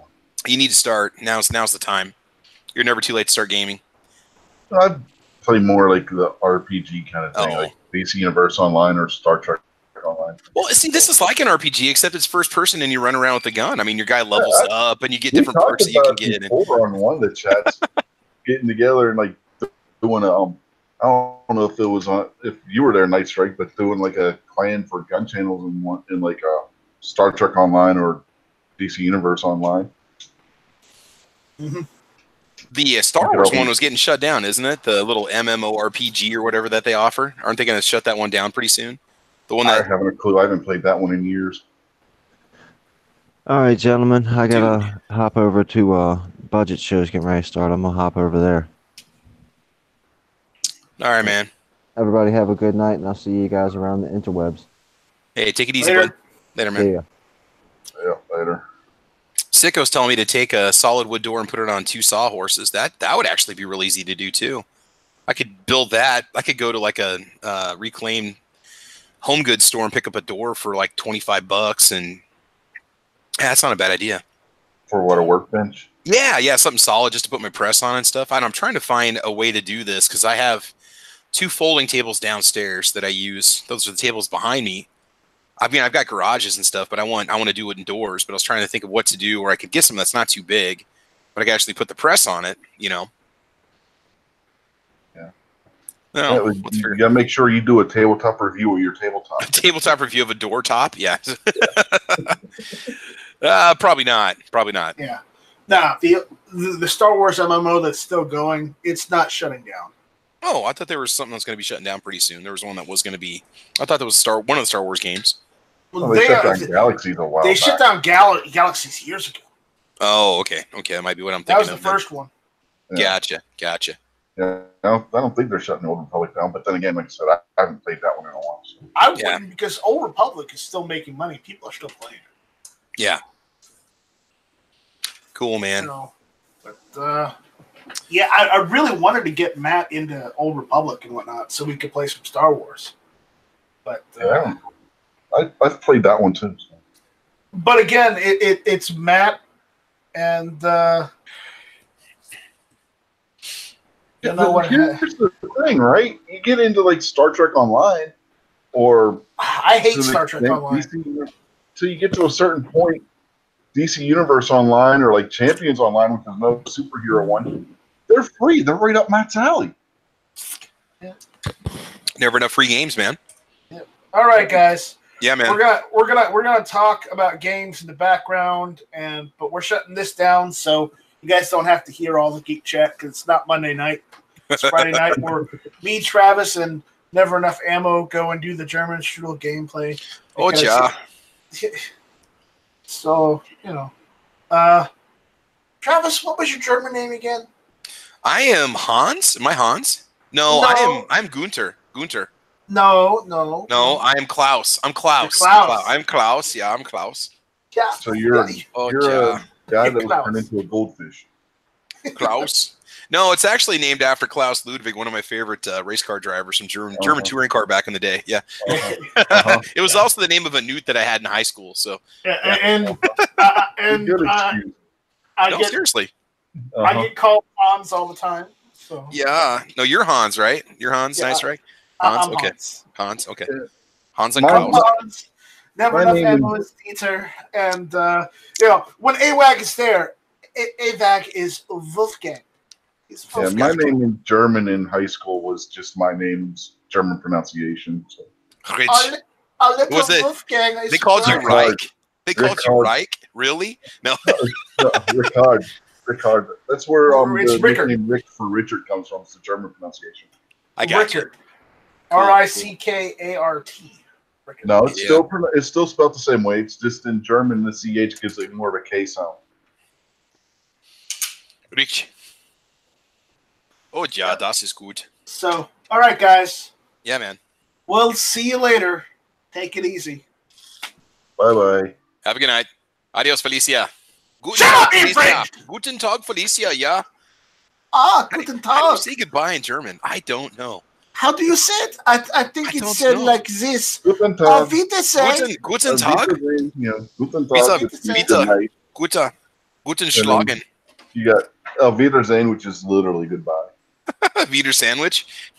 You need to start. Now's the time. You're never too late to start gaming. I play more like the RPG kind of thing, like DC Universe Online or Star Trek Trek Online. Well, see, this is like an RPG, except it's first person and you run around with a gun. I mean, your guy levels up and you get different perks that you can get. Over on one of the chats, getting together and like doing a I don't know if it was on if you were there, Night Strike, but doing like a clan for gun channels in like Star Trek Online or DC Universe Online. Mm-hmm. The Star Wars one was getting shut down, isn't it? The little MMORPG or whatever that they offer. Aren't they going to shut that one down pretty soon? The one that I haven't a clue. I haven't played that one in years. All right, gentlemen, I gotta hop over to budget shows getting ready to start. I'm gonna hop over there. All right, man. Everybody have a good night, and I'll see you guys around the interwebs. Hey, take it easy, bud. Later, man. See ya. Yeah, later. Sicko's telling me to take a solid wood door and put it on 2 sawhorses. That would actually be real easy to do too. I could build that. I could go to like a reclaimed home goods store and pick up a door for like $25, and that's not a bad idea. For what, a workbench? Yeah, something solid just to put my press on and stuff. And I'm trying to find a way to do this because I have 2 folding tables downstairs that I use. Those are the tables behind me. I mean, I've got garages and stuff, but I want to do it indoors. But I was trying to think of what to do where I could get something that's not too big, but I can actually put the press on it. You know. Yeah. No, you gotta make sure you do a tabletop review of your tabletop. A tabletop review of a door top, yeah. Probably not. Probably not. Yeah. Nah, the Star Wars MMO that's still going, it's not shutting down. Oh, I thought there was something that's going to be shutting down pretty soon. There was one that was going to be. I thought that was one of the Star Wars games. Well, they shut down Galaxies a while They back. shut down Galaxies years ago. Oh, okay. That might be what I'm thinking. That was the first one. Yeah. Gotcha. Yeah, I don't think they're shutting the Old Republic down. But then again, like I said, I haven't played that one in a while. So. I wouldn't because Old Republic is still making money. People are still playing it. Yeah. Cool, man. But yeah, I really wanted to get Matt into Old Republic and whatnot so we could play some Star Wars. But yeah, I've played that one too. So. But again, it's Matt and you know what? Here's the thing, right? You get into like Star Trek Online, or I hate Star Trek Online. Till you get to a certain point, DC Universe Online or like Champions Online, which is no superhero one, they're free. They're right up Matt's alley. Yeah. Never enough free games, man. Yeah. All right, guys. Yeah, man. We're gonna talk about games in the background, but we're shutting this down so you guys don't have to hear all the geek chat because it's not Monday night. It's Friday night where me, Travis, and Never Enough Ammo go and do the German strudel gameplay. Oh, yeah. So, Travis, what was your German name again? I am Hans. Am I Hans? No. I'm Gunter. No, I am Klaus. I'm Klaus. Klaus. I'm Klaus. Yeah, I'm Klaus. Yeah. So you're a guy that was turned into a goldfish. Klaus. No, it's actually named after Klaus Ludwig, one of my favorite race car drivers from German touring car back in the day. Yeah. It was also the name of a newt that I had in high school. So. Seriously. I get called Hans all the time. So. Yeah. No, you're Hans, right? You're Hans. Yeah. Nice, right? Hans. Okay. Hans. Okay. Hans and Klaus. Klaus. Never Enough Ammo is Dieter, and when AWAG is there, AWAG is Wolfgang. Yeah, my name in German in high school was just my name's German pronunciation. So. Rich. Wolfgang. They called you Reich. They called you Reich? Really? No. Ricard. That's where the nickname Rick for Richard comes from. It's the German pronunciation. I got you. Rickart. No, it's still spelled the same way. It's just in German the CH gives it more of a K sound. Rich. Oh ja, das ist gut. So, all right, guys. Yeah, man. We'll see you later. Take it easy. Bye-bye. Have a good night. Adios, Felicia. Shut up, Felicia. Guten Tag, Felicia, yeah. Guten Tag. How do you say goodbye in German? I don't know. How do you say it? I think it's said like this. Guten Tag. Auf Wiedersehen. Guten Tag. Guten Tag. Guten Schlagen. You got Wiedersehen, which is literally goodbye. Wieder sandwich.